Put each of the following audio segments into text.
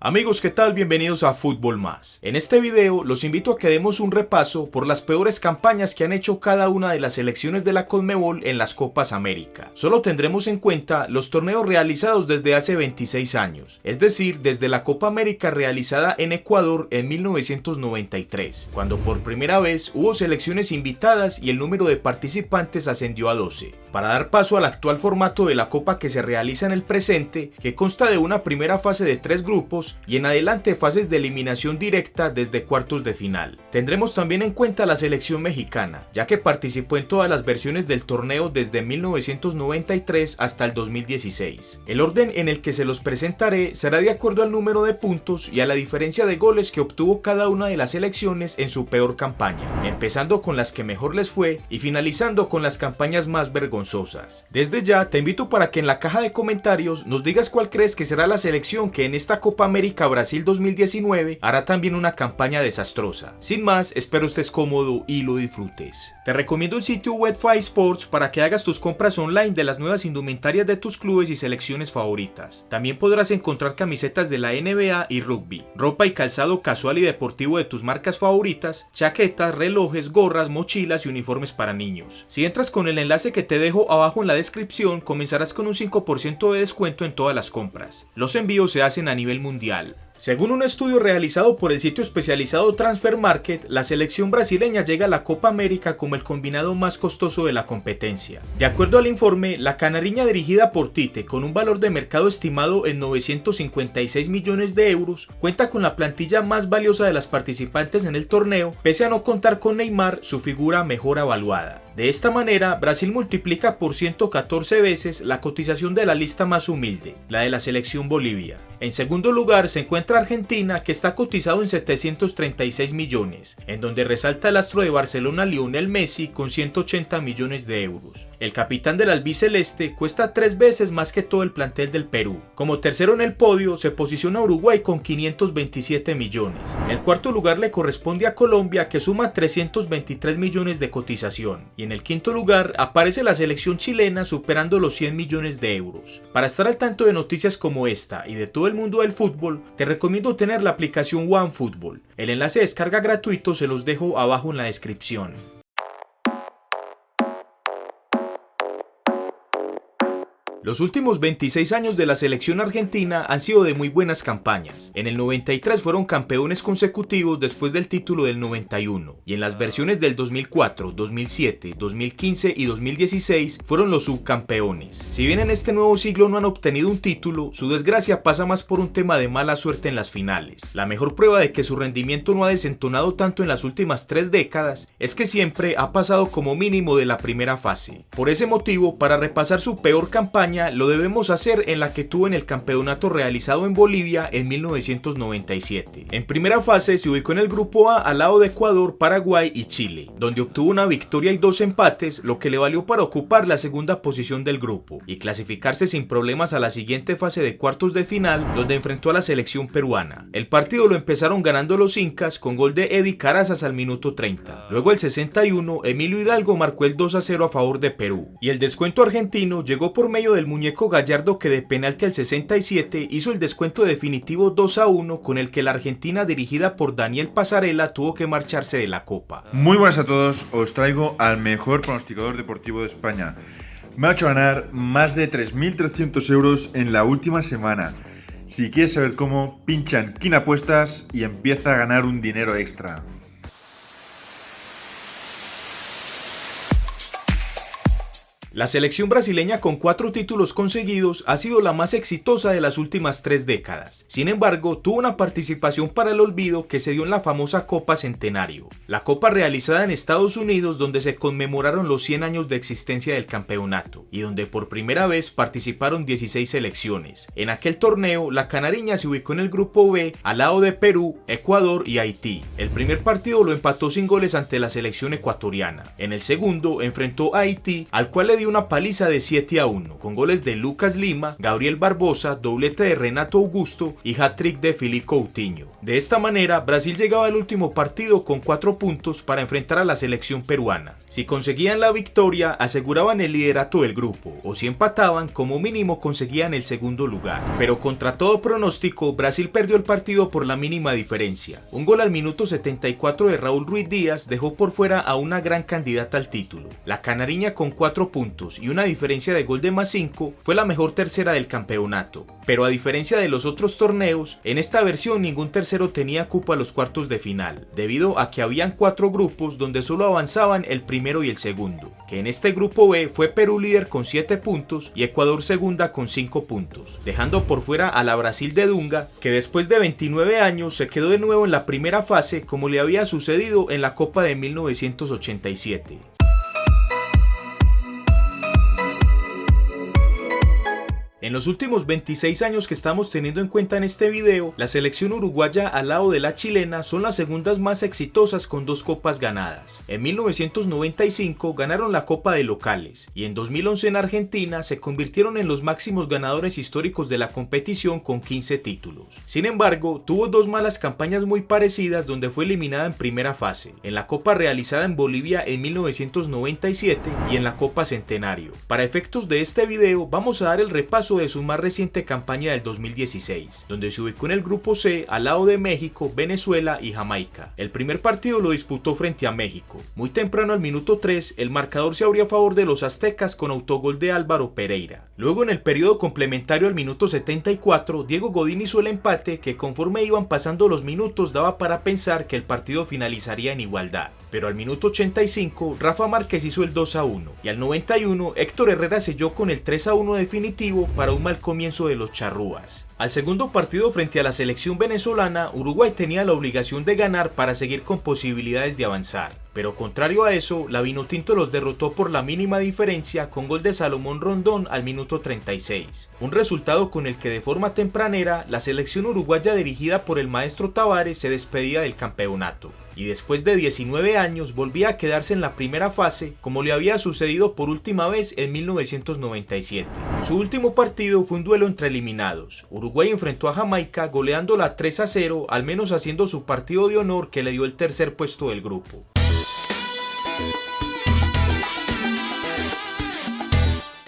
Amigos, ¿qué tal? Bienvenidos a Fútbol Más. En este video los invito a que demos un repaso por las peores campañas que han hecho cada una de las selecciones de la Conmebol en las Copas América. Solo tendremos en cuenta los torneos realizados desde hace 26 años, es decir, desde la Copa América realizada en Ecuador en 1993, cuando por primera vez hubo selecciones invitadas y el número de participantes ascendió a 12, para dar paso al actual formato de la Copa que se realiza en el presente, que consta de una primera fase de 3 grupos y en adelante fases de eliminación directa desde cuartos de final. Tendremos también en cuenta la selección mexicana, ya que participó en todas las versiones del torneo desde 1993 hasta el 2016. El orden en el que se los presentaré será de acuerdo al número de puntos y a la diferencia de goles que obtuvo cada una de las selecciones en su peor campaña, empezando con las que mejor les fue y finalizando con las campañas más vergonzosas. Desde ya te invito para que en la caja de comentarios nos digas cuál crees que será la selección que en esta Copa América Brasil 2019 hará también una campaña desastrosa. Sin más, espero estés cómodo y lo disfrutes. Te recomiendo el sitio Webfy Sports para que hagas tus compras online de las nuevas indumentarias de tus clubes y selecciones favoritas. También podrás encontrar camisetas de la NBA y rugby, ropa y calzado casual y deportivo de tus marcas favoritas, chaquetas, relojes, gorras, mochilas y uniformes para niños. Si entras con el enlace que te dejo abajo en la descripción, comenzarás con un 5% de descuento en todas las compras. Los envíos se hacen a nivel mundial. Según un estudio realizado por el sitio especializado Transfer Market, la selección brasileña llega a la Copa América como el combinado más costoso de la competencia. De acuerdo al informe, la canariña dirigida por Tite, con un valor de mercado estimado en 956 millones de euros, cuenta con la plantilla más valiosa de las participantes en el torneo, pese a no contar con Neymar, su figura mejor evaluada. De esta manera, Brasil multiplica por 114 veces la cotización de la lista más humilde, la de la selección Bolivia. En segundo lugar se encuentra Argentina, que está cotizado en 736 millones, en donde resalta el astro de Barcelona Lionel Messi con 180 millones de euros. El capitán del albiceleste cuesta 3 veces más que todo el plantel del Perú. Como tercero en el podio se posiciona Uruguay con 527 millones. El cuarto lugar le corresponde a Colombia, que suma 323 millones de cotización. Y en el quinto lugar aparece la selección chilena superando los 100 millones de euros. Para estar al tanto de noticias como esta y de todo el mundo del fútbol, te recomiendo tener la aplicación OneFootball. El enlace de descarga gratuito se los dejo abajo en la descripción. Los últimos 26 años de la selección argentina han sido de muy buenas campañas. En el 93 fueron campeones consecutivos después del título del 91, y en las versiones del 2004, 2007, 2015 y 2016 fueron los subcampeones. Si bien en este nuevo siglo no han obtenido un título, su desgracia pasa más por un tema de mala suerte en las finales. La mejor prueba de que su rendimiento no ha desentonado tanto en las últimas 3 décadas es que siempre ha pasado como mínimo de la primera fase. Por ese motivo, para repasar su peor campaña, lo debemos hacer en la que tuvo en el campeonato realizado en Bolivia en 1997. En primera fase se ubicó en el grupo A al lado de Ecuador, Paraguay y Chile, donde obtuvo una victoria y 2 empates, lo que le valió para ocupar la segunda posición del grupo y clasificarse sin problemas a la siguiente fase de cuartos de final, donde enfrentó a la selección peruana. El partido lo empezaron ganando los incas con gol de Eddie Carazas al minuto 30. Luego al 61, Emilio Hidalgo marcó el 2-0 a favor de Perú, y el descuento argentino llegó por medio del muñeco Gallardo, que de penalti al 67 hizo el descuento definitivo 2-1, con el que la Argentina dirigida por Daniel Pasarela tuvo que marcharse de la Copa. Muy buenas a todos, os traigo al mejor pronosticador deportivo de España. Me ha hecho ganar más de 3.300 euros en la última semana. Si quieres saber cómo, pincha en Kin Apuestas y empieza a ganar un dinero extra. La selección brasileña, con 4 títulos conseguidos, ha sido la más exitosa de las últimas 3 décadas. Sin embargo, tuvo una participación para el olvido que se dio en la famosa Copa Centenario, la copa realizada en Estados Unidos, donde se conmemoraron los 100 años de existencia del campeonato y donde por primera vez participaron 16 selecciones. En aquel torneo, la canariña se ubicó en el grupo B al lado de Perú, Ecuador y Haití. El primer partido lo empató sin goles ante la selección ecuatoriana. En el segundo enfrentó a Haití, al cual le dio había una paliza de 7-1, con goles de Lucas Lima, Gabriel Barbosa, doblete de Renato Augusto y hat-trick de Philippe Coutinho. De esta manera, Brasil llegaba al último partido con 4 puntos para enfrentar a la selección peruana. Si conseguían la victoria, aseguraban el liderato del grupo, o si empataban, como mínimo conseguían el segundo lugar. Pero contra todo pronóstico, Brasil perdió el partido por la mínima diferencia. Un gol al minuto 74 de Raúl Ruiz Díaz dejó por fuera a una gran candidata al título. La canariña, con 4 puntos y una diferencia de gol de +5, fue la mejor tercera del campeonato. Pero a diferencia de los otros torneos, en esta versión ningún tercero tenía cupo a los cuartos de final, debido a que habían 4 grupos donde solo avanzaban el primero y el segundo, que en este grupo B fue Perú líder con 7 puntos y Ecuador segunda con 5 puntos, dejando por fuera a la Brasil de Dunga, que después de 29 años se quedó de nuevo en la primera fase, como le había sucedido en la Copa de 1987. En los últimos 26 años que estamos teniendo en cuenta en este video, la selección uruguaya al lado de la chilena son las segundas más exitosas con 2 copas ganadas. En 1995 ganaron la Copa de Locales y en 2011 en Argentina se convirtieron en los máximos ganadores históricos de la competición con 15 títulos. Sin embargo, tuvo 2 malas campañas muy parecidas donde fue eliminada en primera fase, en la Copa realizada en Bolivia en 1997 y en la Copa Centenario. Para efectos de este video vamos a dar el repaso de su más reciente campaña del 2016, donde se ubicó en el grupo C al lado de México, Venezuela y Jamaica. El primer partido lo disputó frente a México. Muy temprano al minuto 3, el marcador se abrió a favor de los aztecas con autogol de Álvaro Pereira. Luego en el periodo complementario al minuto 74, Diego Godín hizo el empate que conforme iban pasando los minutos daba para pensar que el partido finalizaría en igualdad. Pero al minuto 85, Rafa Márquez hizo el 2-1 y al 91, Héctor Herrera selló con el 3-1 definitivo para un mal comienzo de los charrúas. Al segundo partido frente a la selección venezolana, Uruguay tenía la obligación de ganar para seguir con posibilidades de avanzar. Pero contrario a eso, la Vinotinto los derrotó por la mínima diferencia con gol de Salomón Rondón al minuto 36. Un resultado con el que de forma tempranera la selección uruguaya dirigida por el maestro Tavares se despedía del campeonato. Y después de 19 años volvía a quedarse en la primera fase, como le había sucedido por última vez en 1997. Su último partido fue un duelo entre eliminados. Uruguay enfrentó a Jamaica goleándola 3-0, al menos haciendo su partido de honor que le dio el tercer puesto del grupo.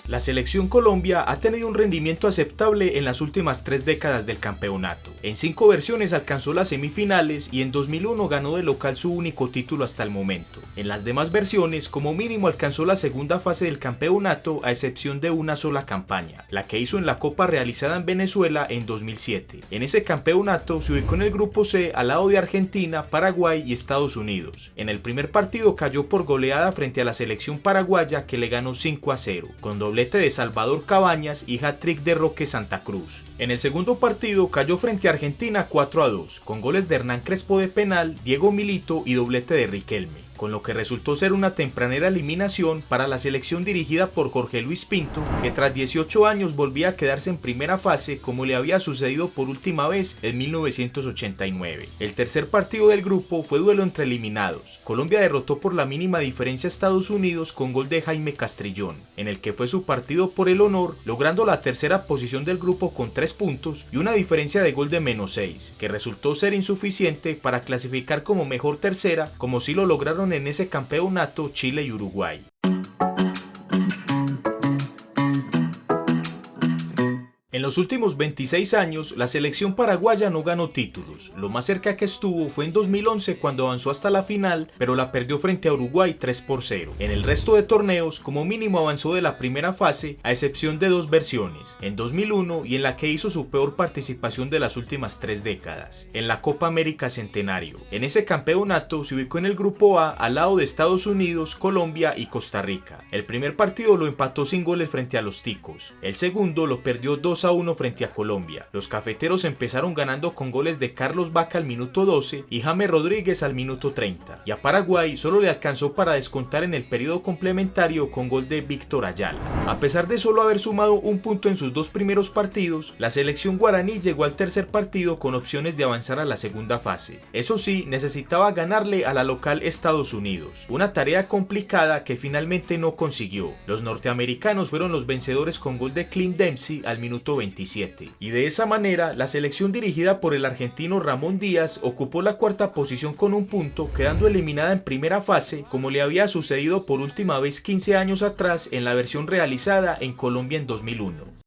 La selección Colombia ha tenido un rendimiento aceptable en las últimas 3 décadas del campeonato. En 5 versiones alcanzó las semifinales y en 2001 ganó de local su único título hasta el momento. En las demás versiones, como mínimo alcanzó la segunda fase del campeonato a excepción de una sola campaña, la que hizo en la Copa realizada en Venezuela en 2007. En ese campeonato se ubicó en el grupo C al lado de Argentina, Paraguay y Estados Unidos. En el primer partido cayó por goleada frente a la selección paraguaya que le ganó 5-0, con doblete de Salvador Cabañas y hat-trick de Roque Santa Cruz. En el segundo partido cayó frente a Argentina 4-2, con goles de Hernán Crespo de penal, Diego Milito y doblete de Riquelme, con lo que resultó ser una tempranera eliminación para la selección dirigida por Jorge Luis Pinto, que tras 18 años volvía a quedarse en primera fase como le había sucedido por última vez en 1989. El tercer partido del grupo fue duelo entre eliminados. Colombia derrotó por la mínima diferencia a Estados Unidos con gol de Jaime Castrillón, en el que fue su partido por el honor, logrando la tercera posición del grupo con 3 puntos y una diferencia de gol de -6, que resultó ser insuficiente para clasificar como mejor tercera, como si lo lograron en ese campeonato Chile y Uruguay. En los últimos 26 años, la selección paraguaya no ganó títulos. Lo más cerca que estuvo fue en 2011 cuando avanzó hasta la final, pero la perdió frente a Uruguay 3-0. En el resto de torneos, como mínimo avanzó de la primera fase, a excepción de 2 versiones, en 2001 y en la que hizo su peor participación de las últimas 3 décadas, en la Copa América Centenario. En ese campeonato se ubicó en el grupo A al lado de Estados Unidos, Colombia y Costa Rica. El primer partido lo empató sin goles frente a los Ticos. El segundo lo perdió 2-1 2-1 frente a Colombia. Los cafeteros empezaron ganando con goles de Carlos Vaca al minuto 12 y James Rodríguez al minuto 30, y a Paraguay solo le alcanzó para descontar en el periodo complementario con gol de Víctor Ayala. A pesar de solo haber sumado un punto en sus dos primeros partidos, la selección guaraní llegó al tercer partido con opciones de avanzar a la segunda fase. Eso sí, necesitaba ganarle a la local Estados Unidos, una tarea complicada que finalmente no consiguió. Los norteamericanos fueron los vencedores con gol de Clint Dempsey al minuto 27, y de esa manera la selección dirigida por el argentino Ramón Díaz ocupó la cuarta posición con un punto, quedando eliminada en primera fase, como le había sucedido por última vez 15 años atrás en la versión realizada en Colombia en 2001.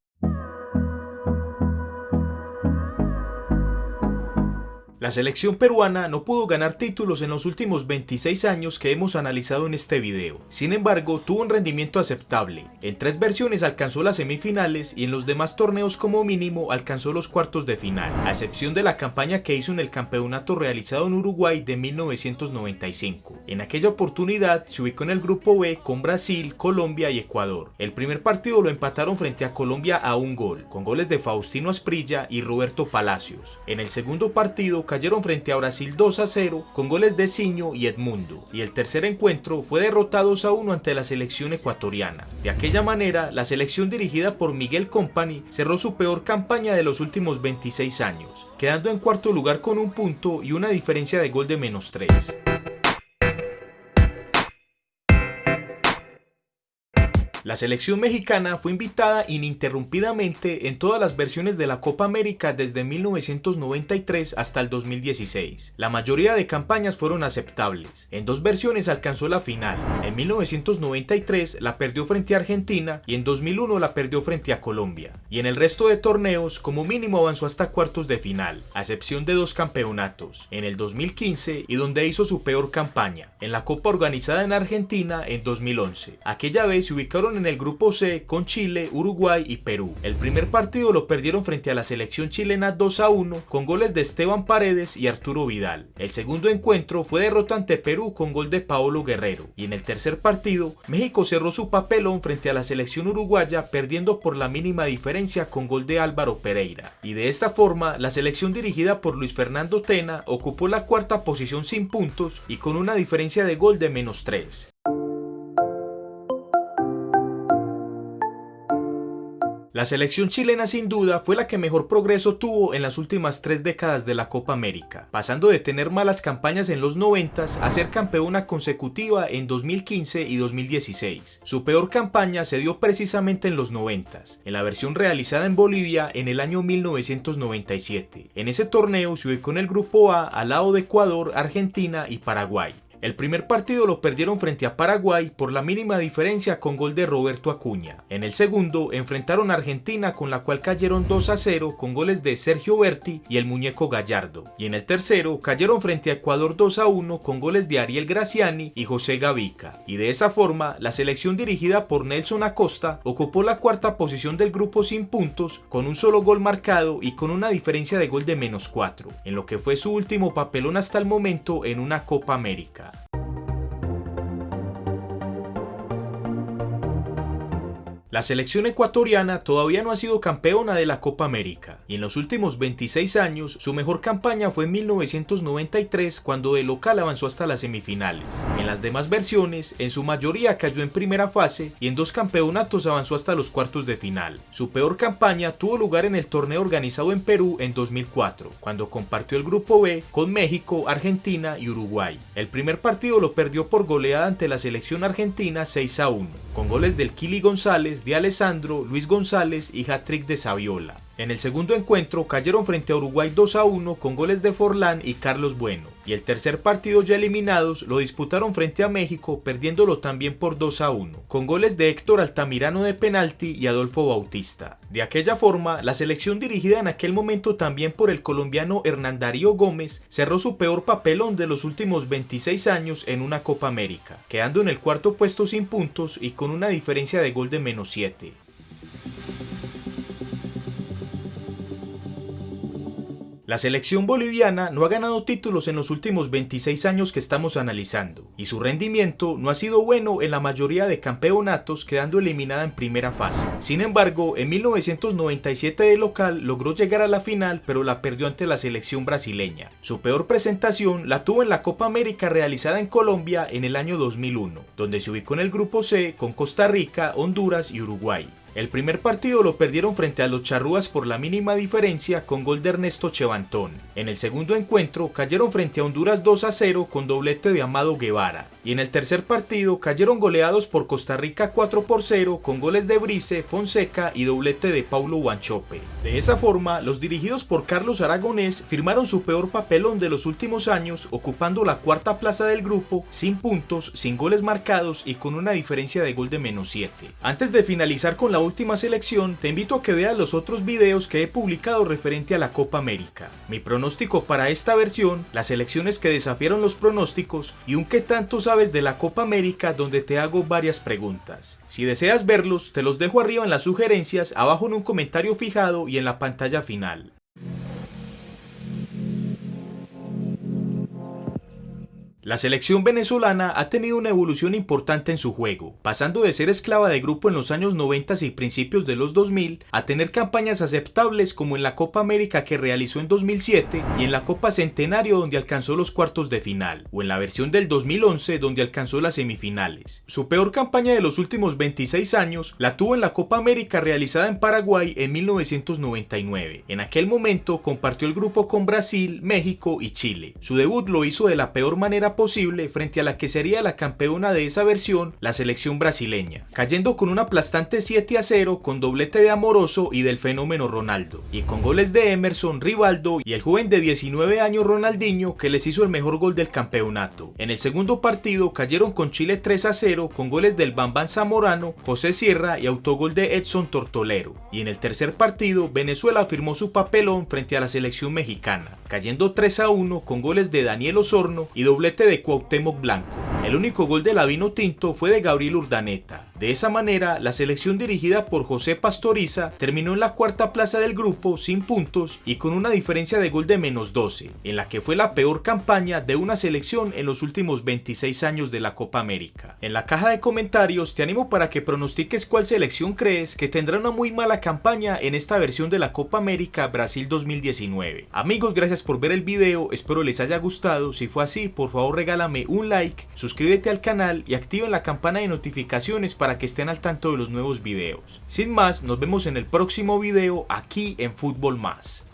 La selección peruana no pudo ganar títulos en los últimos 26 años que hemos analizado en este video. Sin embargo, tuvo un rendimiento aceptable. En 3 versiones alcanzó las semifinales y en los demás torneos como mínimo alcanzó los cuartos de final, a excepción de la campaña que hizo en el campeonato realizado en Uruguay de 1995. En aquella oportunidad se ubicó en el grupo B con Brasil, Colombia y Ecuador. El primer partido lo empataron frente a Colombia a 1 gol, con goles de Faustino Asprilla y Roberto Palacios. En el segundo partido cayeron frente a Brasil 2-0 con goles de Ciño y Edmundo, y el tercer encuentro fue derrotado 2-1 ante la selección ecuatoriana. De aquella manera, la selección dirigida por Miguel Company cerró su peor campaña de los últimos 26 años, quedando en cuarto lugar con un punto y una diferencia de gol de -3. La selección mexicana fue invitada ininterrumpidamente en todas las versiones de la Copa América desde 1993 hasta el 2016. La mayoría de campañas fueron aceptables. En 2 versiones alcanzó la final. En 1993 la perdió frente a Argentina y en 2001 la perdió frente a Colombia. Y en el resto de torneos como mínimo avanzó hasta cuartos de final, a excepción de 2 campeonatos, en el 2015 y donde hizo su peor campaña, en la Copa organizada en Argentina en 2011. Aquella vez se ubicaron en el grupo C con Chile, Uruguay y Perú. El primer partido lo perdieron frente a la selección chilena 2-1 con goles de Esteban Paredes y Arturo Vidal. El segundo encuentro fue derrota ante Perú con gol de Paolo Guerrero, y en el tercer partido México cerró su papelón frente a la selección uruguaya perdiendo por la mínima diferencia con gol de Álvaro Pereira. Y de esta forma la selección dirigida por Luis Fernando Tena ocupó la cuarta posición sin puntos y con una diferencia de gol de -3. La selección chilena sin duda fue la que mejor progreso tuvo en las últimas 3 décadas de la Copa América, pasando de tener malas campañas en los 90s a ser campeona consecutiva en 2015 y 2016. Su peor campaña se dio precisamente en los 90s, en la versión realizada en Bolivia en el año 1997. En ese torneo se ubicó en el grupo A al lado de Ecuador, Argentina y Paraguay. El primer partido lo perdieron frente a Paraguay por la mínima diferencia con gol de Roberto Acuña. En el segundo enfrentaron a Argentina, con la cual cayeron 2-0 con goles de Sergio Berti y el Muñeco Gallardo. Y en el tercero cayeron frente a Ecuador 2-1 con goles de Ariel Graciani y José Gavica. Y de esa forma la selección dirigida por Nelson Acosta ocupó la cuarta posición del grupo sin puntos, con un solo gol marcado y con una diferencia de gol de -4, en lo que fue su último papelón hasta el momento en una Copa América. La selección ecuatoriana todavía no ha sido campeona de la Copa América, y en los últimos 26 años su mejor campaña fue en 1993, cuando de local avanzó hasta las semifinales. En las demás versiones, en su mayoría cayó en primera fase y en 2 campeonatos avanzó hasta los cuartos de final. Su peor campaña tuvo lugar en el torneo organizado en Perú en 2004, cuando compartió el grupo B con México, Argentina y Uruguay. El primer partido lo perdió por goleada ante la selección argentina 6-1, con goles del Kili González, de Alessandro, Luis González y hat-trick de Saviola. En el segundo encuentro cayeron frente a Uruguay 2-1 con goles de Forlán y Carlos Bueno, y el tercer partido ya eliminados lo disputaron frente a México, perdiéndolo también por 2-1, con goles de Héctor Altamirano de penalti y Adolfo Bautista. De aquella forma, la selección dirigida en aquel momento también por el colombiano Hernán Darío Gómez cerró su peor papelón de los últimos 26 años en una Copa América, quedando en el cuarto puesto sin puntos y con una diferencia de gol de -7. La selección boliviana no ha ganado títulos en los últimos 26 años que estamos analizando, y su rendimiento no ha sido bueno en la mayoría de campeonatos, quedando eliminada en primera fase. Sin embargo, en 1997 de local logró llegar a la final, pero la perdió ante la selección brasileña. Su peor presentación la tuvo en la Copa América realizada en Colombia en el año 2001, donde se ubicó en el grupo C con Costa Rica, Honduras y Uruguay. El primer partido lo perdieron frente a los charrúas por la mínima diferencia con gol de Ernesto Chevantón. En el segundo encuentro cayeron frente a Honduras 2-0 con doblete de Amado Guevara. Y en el tercer partido cayeron goleados por Costa Rica 4-0 con goles de Brice, Fonseca y doblete de Paulo Wanchope. De esa forma, los dirigidos por Carlos Aragonés firmaron su peor papelón de los últimos años, ocupando la cuarta plaza del grupo, sin puntos, sin goles marcados y con una diferencia de gol de -7. Antes de finalizar con la última selección, te invito a que veas los otros videos que he publicado referente a la Copa América. Mi pronóstico para esta versión, las selecciones que desafiaron los pronósticos y un qué tanto sabes de la Copa América, donde te hago varias preguntas. Si deseas verlos, te los dejo arriba en las sugerencias, abajo en un comentario fijado y en la pantalla final. La selección venezolana ha tenido una evolución importante en su juego, pasando de ser esclava de grupo en los años 90 y principios de los 2000 a tener campañas aceptables como en la Copa América que realizó en 2007 y en la Copa Centenario donde alcanzó los cuartos de final, o en la versión del 2011 donde alcanzó las semifinales. Su peor campaña de los últimos 26 años la tuvo en la Copa América realizada en Paraguay en 1999. En aquel momento compartió el grupo con Brasil, México y Chile. Su debut lo hizo de la peor manera posible frente a la que sería la campeona de esa versión, la selección brasileña, cayendo con un aplastante 7-0 con doblete de Amoroso y del fenómeno Ronaldo, y con goles de Emerson, Rivaldo y el joven de 19 años Ronaldinho, que les hizo el mejor gol del campeonato. En el segundo partido cayeron con Chile 3-0 con goles del Bambán Zamorano, José Sierra y autogol de Edson Tortolero, y en el tercer partido Venezuela firmó su papelón frente a la selección mexicana, cayendo 3-1 con goles de Daniel Osorno y doblete de Cuauhtémoc Blanco. El único gol de la Vinotinto fue de Gabriel Urdaneta. De esa manera, la selección dirigida por José Pastoriza terminó en la cuarta plaza del grupo sin puntos y con una diferencia de gol de -12, en la que fue la peor campaña de una selección en los últimos 26 años de la Copa América. En la caja de comentarios te animo para que pronostiques cuál selección crees que tendrá una muy mala campaña en esta versión de la Copa América Brasil 2019. Amigos, gracias por ver el video, espero les haya gustado. Si fue así, por favor regálame un like, suscríbete al canal y activen la campana de notificaciones para que estén al tanto de los nuevos videos. Sin más, nos vemos en el próximo video aquí en Fútbol Más.